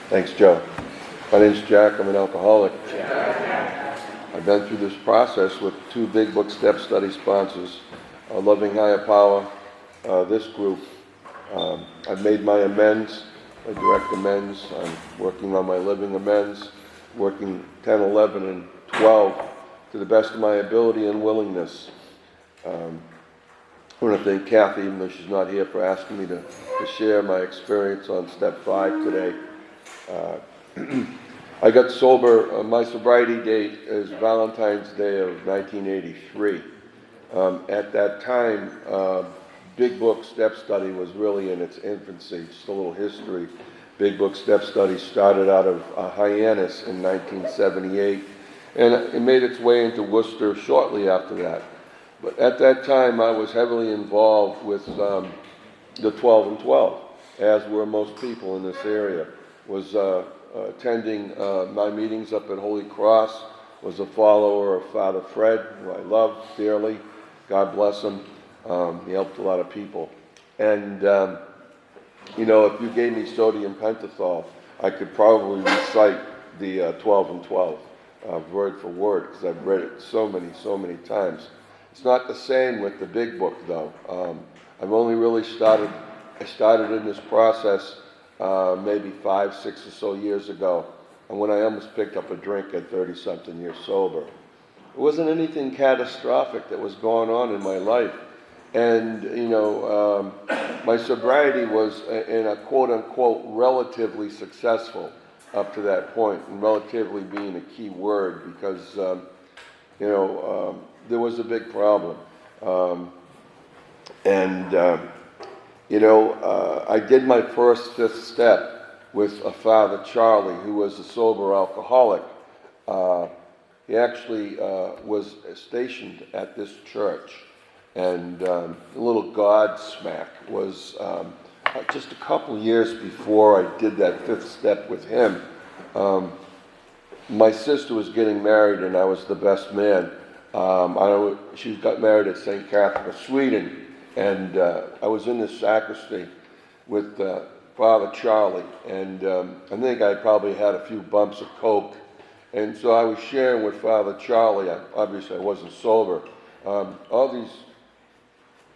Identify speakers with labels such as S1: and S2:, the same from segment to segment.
S1: Thanks, Joe. My name's Jack. I'm an alcoholic. I've been through this process with two Big Book Step Study sponsors, Loving Higher Power, this group. I've made my amends, my direct amends. I'm working on my living amends, working 10, 11, and 12 to the best of my ability and willingness. I want to thank Kathy, even though she's not here, for asking me to share my experience on Step 5 today. I got sober, my sobriety date is Valentine's Day of 1983. At that time, Big Book Step Study was really in its infancy. Just a little history. Big Book Step Study started out of Hyannis in 1978, and it made its way into Worcester shortly after that. But at that time, I was heavily involved with the 12 and 12, as were most people in this area. Was attending my meetings up at Holy Cross, was a follower of Father Fred, who I love dearly. God bless him. He helped a lot of people. And, if you gave me sodium pentothal, I could probably recite the 12 and 12 word for word, because I've read it so many times. It's not the same with the Big Book, though. I've only really started in this process maybe 5, 6 or so years ago, and when I almost picked up a drink at 30-something years sober. It wasn't anything catastrophic that was going on in my life. And, my sobriety was in a quote-unquote relatively successful up to that point, and relatively being a key word, because, there was a big problem. I did my first fifth step with a Father Charlie, who was a sober alcoholic. He actually was stationed at this church. And the little Godsmack was just a couple years before I did that fifth step with him. My sister was getting married, and I was the best man. She got married at St. Catherine of Sweden, and I was in the sacristy with Father Charlie, and I think I probably had a few bumps of coke, and so I was sharing with Father Charlie. Obviously I wasn't sober, all these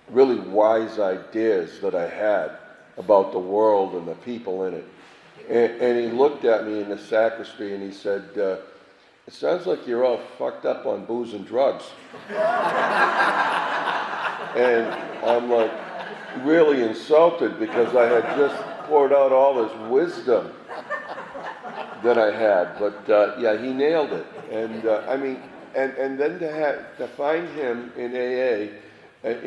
S1: really wise ideas that I had about the world and the people in it. And he looked at me in the sacristy and he said, "It sounds like you're all fucked up on booze and drugs." And I'm like really insulted, because I had just poured out all this wisdom that I had. But he nailed it. And and then to find him in AA, and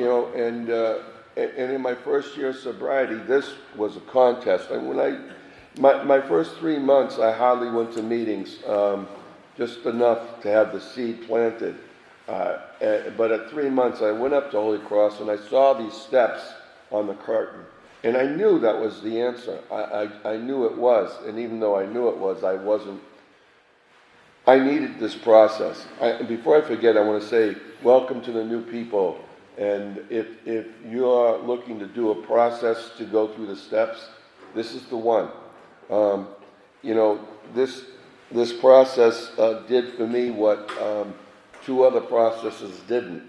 S1: in my first year of sobriety, this was a contest. And my first 3 months, I hardly went to meetings. Just enough to have the seed planted. But at 3 months, I went up to Holy Cross and I saw these steps on the curtain. And I knew that was the answer. I knew it was. And even though I knew it was, I needed this process. Before I forget, I want to say, welcome to the new people. And if you are looking to do a process to go through the steps, this is the one. This process did for me what two other processes didn't.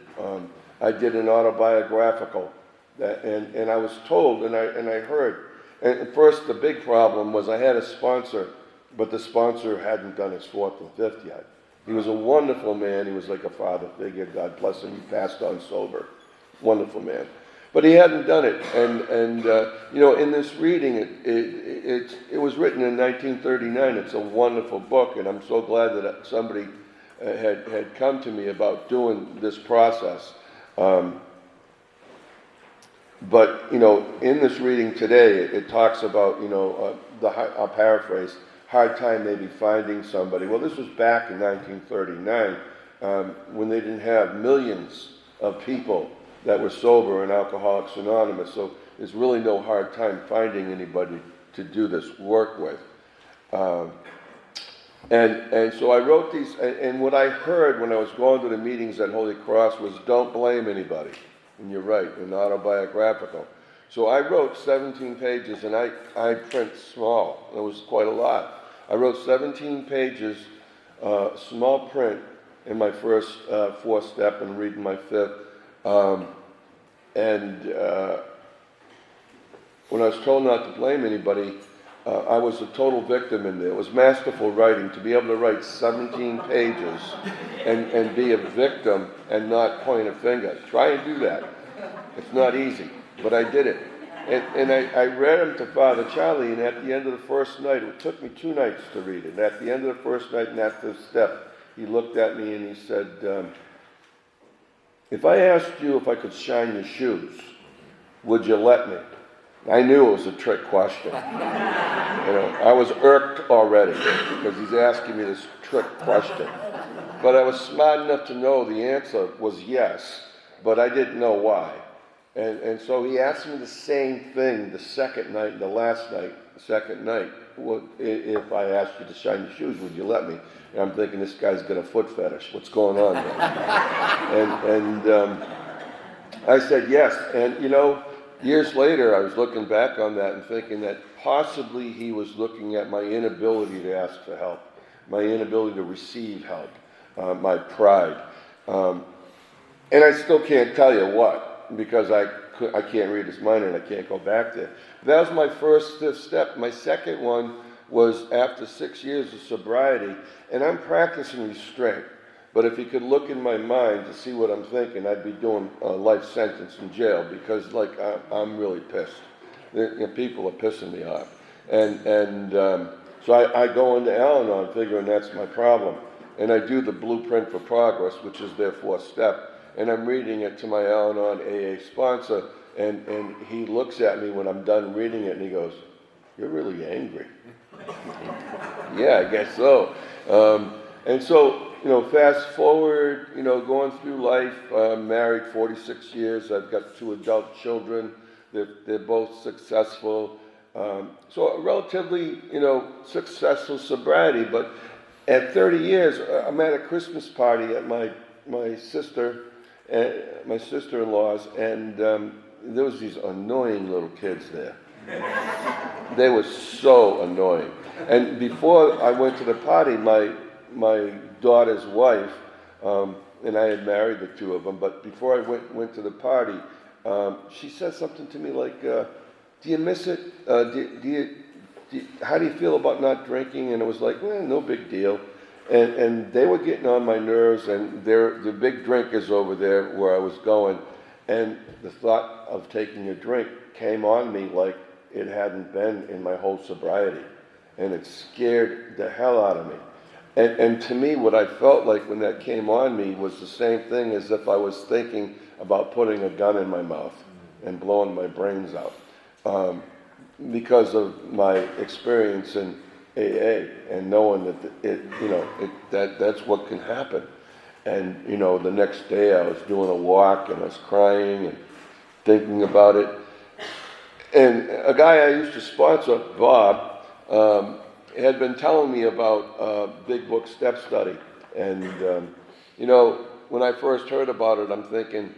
S1: I did an autobiographical, and I was told, and I heard. And at first, the big problem was I had a sponsor, but the sponsor hadn't done his fourth and fifth yet. He was a wonderful man. He was like a father figure. God bless him. He passed on sober. Wonderful man. But he hadn't done it, and in this reading, it was written in 1939. It's a wonderful book, and I'm so glad that somebody had come to me about doing this process. But in this reading today, it talks about I'll paraphrase, hard time maybe finding somebody. Well, this was back in 1939 when they didn't have millions of people that were sober in Alcoholics Anonymous, so there's really no hard time finding anybody to do this work with. And so I wrote these, and what I heard when I was going to the meetings at Holy Cross was, don't blame anybody. And you're right, and autobiographical. So I wrote 17 pages, and I print small. It was quite a lot. I wrote 17 pages, small print, in my first fourth step and reading my fifth. When I was told not to blame anybody, I was a total victim in there. It was masterful writing to be able to write 17 pages and be a victim and not point a finger. Try and do that. It's not easy, but I did it. And I read them to Father Charlie, and at the end of the first night, it took me 2 nights to read it. And at the end of the first night in that fifth step, he looked at me and he said, if I asked you if I could shine your shoes, would you let me? I knew it was a trick question. I was irked already because he's asking me this trick question. But I was smart enough to know the answer was yes, but I didn't know why. And so he asked me the same thing the second night and the last night, the second night. If I asked you to shine your shoes, would you let me? And I'm thinking, this guy's got a foot fetish. What's going on there? I said yes. And, years later, I was looking back on that and thinking that possibly he was looking at my inability to ask for help, my inability to receive help, my pride. And I still can't tell you what, because I can't read his mind and I can't go back there. That was my first fifth step. My second one was after 6 years of sobriety, and I'm practicing restraint. But if you could look in my mind to see what I'm thinking, I'd be doing a life sentence in jail because, I'm really pissed. People are pissing me off. So I go into Al-Anon figuring that's my problem. And I do the Blueprint for Progress, which is their fourth step. And I'm reading it to my Al-Anon AA sponsor, and he looks at me when I'm done reading it, and he goes, "You're really angry." Yeah, I guess so. And so, fast forward, going through life, married 46 years. I've got 2 adult children. They're both successful. So a relatively, successful sobriety. But at 30 years, I'm at a Christmas party at my sister-in-law's, and there was these annoying little kids there. They were so annoying. And before I went to the party, my daughter's wife, and I had married the 2 of them, but before I went to the party, she said something to me like, do you miss it? How do you feel about not drinking? And it was like, no big deal. And they were getting on my nerves, and the big drinkers over there where I was going, and the thought of taking a drink came on me like it hadn't been in my whole sobriety. And it scared the hell out of me. And to me, what I felt like when that came on me was the same thing as if I was thinking about putting a gun in my mouth and blowing my brains out, because of my experience in AA and knowing that that's what can happen. And the next day I was doing a walk and I was crying and thinking about it. And a guy I used to sponsor, Bob, had been telling me about Big Book Step Study. And, when I first heard about it, I'm thinking,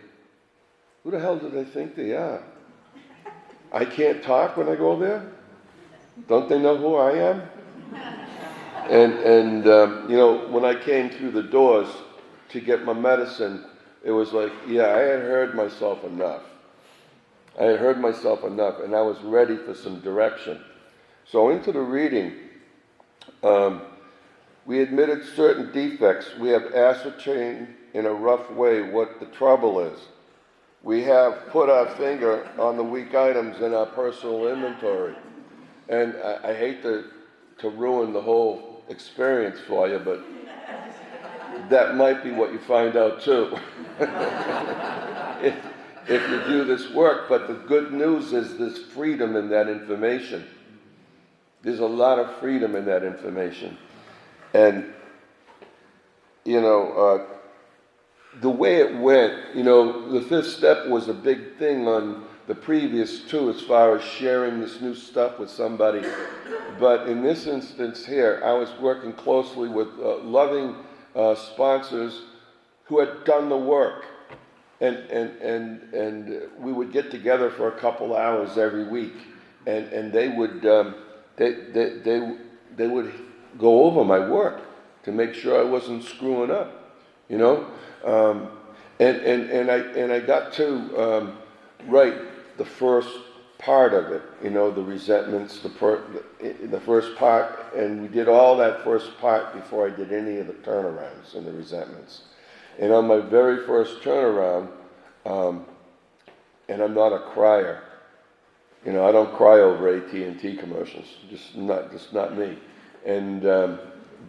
S1: who the hell do they think they are? I can't talk when I go there? Don't they know who I am? And when I came through the doors to get my medicine, it was like, I had heard myself enough. I had heard myself enough, and I was ready for some direction. So into the reading, we admitted certain defects. We have ascertained in a rough way what the trouble is. We have put our finger on the weak items in our personal inventory. And I hate to ruin the whole experience for you, but that might be what you find out too. if you do this work. But the good news is there's freedom in that information. There's a lot of freedom in that information. And, the way it went, the fifth step was a big thing on the previous 2 as far as sharing this new stuff with somebody. But in this instance here, I was working closely with loving sponsors who had done the work. and we would get together for a couple hours every week, and they would they would go over my work to make sure I wasn't screwing up, you know. And I got to write the first part of it, you know, the resentments, the first part, and we did all that first part before I did any of the turnarounds and the resentments. And on my very first turnaround, and I'm not a crier, you know, I don't cry over AT&T commercials, just not me. And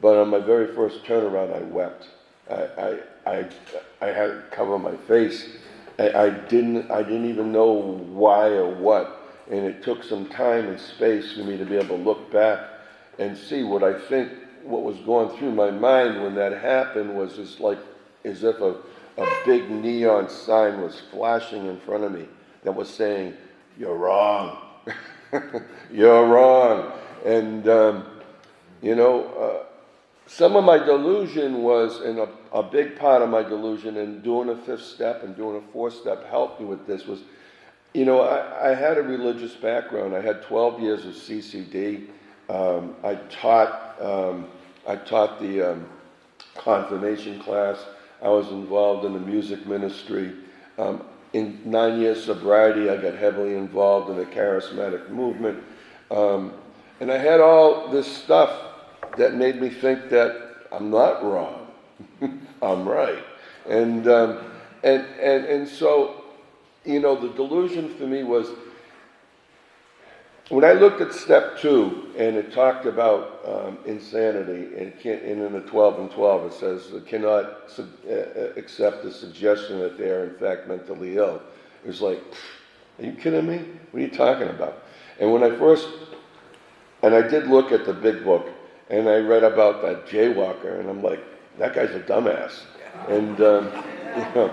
S1: but on my very first turnaround, I wept. I had to cover my face. I didn't even know why or what, and it took some time and space for me to be able to look back and see what was going through my mind when that happened was just like as if a big neon sign was flashing in front of me that was saying, "You're wrong, you're wrong," and you know. Some of my delusion was, and a big part of my delusion, and doing a fifth step and doing a fourth step helped me with this was, you know, I had a religious background. I had 12 years of CCD. I taught the confirmation class. I was involved in the music ministry. In 9 years sobriety, I got heavily involved in the charismatic movement. And I had all this stuff that made me think that I'm not wrong, I'm right. And so, you know, the delusion for me was, when I looked at step 2, and it talked about insanity, and in the 12 and 12 it says, cannot accept the suggestion that they are in fact mentally ill. It was like, are you kidding me? What are you talking about? And I did look at the big book, and I read about that jaywalker, and I'm like, that guy's a dumbass. And, you know,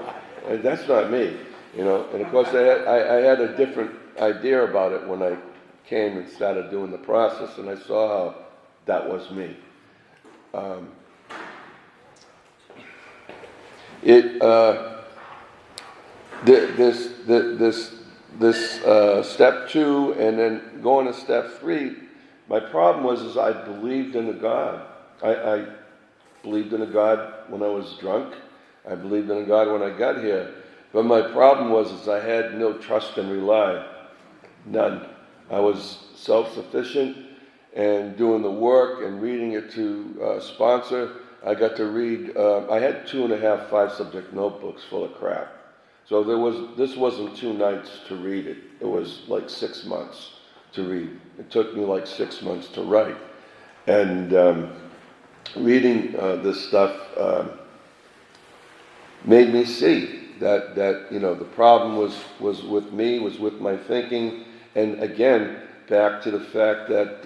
S1: and that's not me, you know. And of course, I had a different idea about it when I came and started doing the process, and I saw how that was me. This step 2, and then going to step 3. My problem was I believed in a God. I believed in a God when I was drunk. I believed in a God when I got here. But my problem was I had no trust and rely. None. I was self-sufficient and doing the work and reading it to sponsor. I got to read, I had 2.5 5-subject notebooks full of crap. So this wasn't 2 nights to read it. It was like 6 months to read. It took me like 6 months to write. And reading this stuff made me see that you know, the problem was with me, was with my thinking, and again, back to the fact that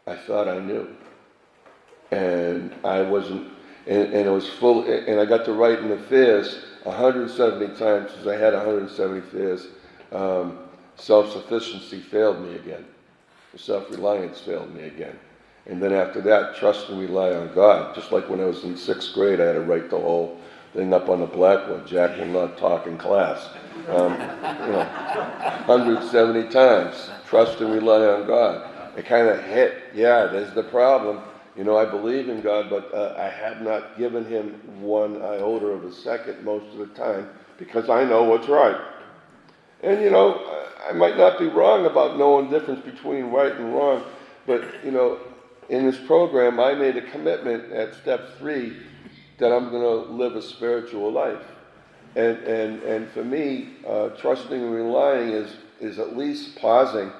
S1: I thought I knew. And I wasn't, and it was full, and I got to write in the fears 170 times, because I had 170 fears. Self-sufficiency failed me again. Self-reliance failed me again. And then after that, trust and rely on God. Just like when I was in 6th grade, I had to write the whole thing up on the blackboard. Jack will not talk in class. You know, 170 times. Trust and rely on God. It kind of hit. Yeah, there's the problem. You know, I believe in God, but I have not given him one iota of a second most of the time, because I know what's right. And, you know, I might not be wrong about knowing the difference between right and wrong, but, you know, in this program, I made a commitment at step 3 that I'm going to live a spiritual life. And for me, trusting and relying is at least pausing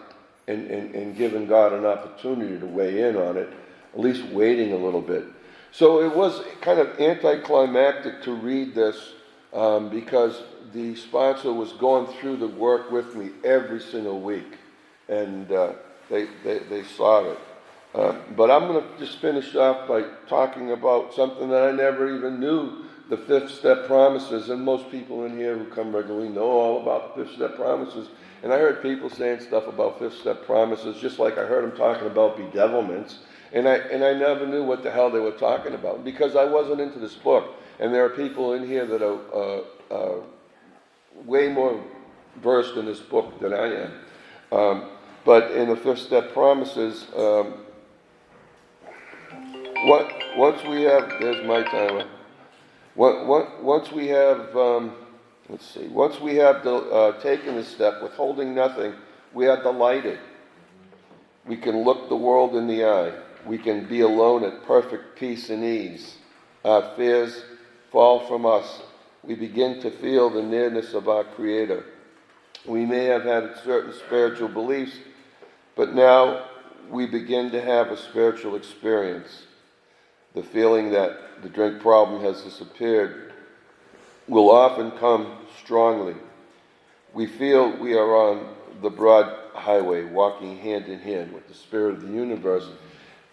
S1: and giving God an opportunity to weigh in on it, at least waiting a little bit. So it was kind of anticlimactic to read this because the sponsor was going through the work with me every single week, and they saw it. But I'm going to just finish off by talking about something that I never even knew, the 5th step promises, and most people in here who come regularly know all about the 5th step promises. And I heard people saying stuff about 5th step promises, just like I heard them talking about bedevilments, and I never knew what the hell they were talking about, because I wasn't into this book. And there are people in here that are way more versed in this book than I am. But in the Fifth Step Promises, once we have, there's my timer. Once we have, once we have taken the step, withholding nothing, we are delighted. We can look the world in the eye. We can be alone at perfect peace and ease. Our fears fall from us. We begin to feel the nearness of our Creator. We may have had certain spiritual beliefs, but now we begin to have a spiritual experience. The feeling that the drink problem has disappeared will often come strongly. We feel we are on the broad highway, walking hand in hand with the Spirit of the universe.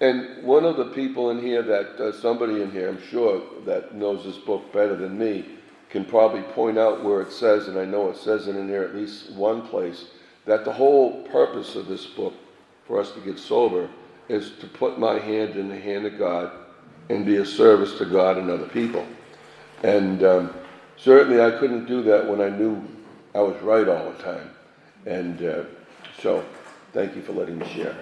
S1: And one of the people in here that, somebody in here, I'm sure, that knows this book better than me, can probably point out where it says, and I know it says it in there at least one place, that the whole purpose of this book, for us to get sober, is to put my hand in the hand of God and be a service to God and other people. And certainly I couldn't do that when I knew I was right all the time. And so, thank you for letting me share.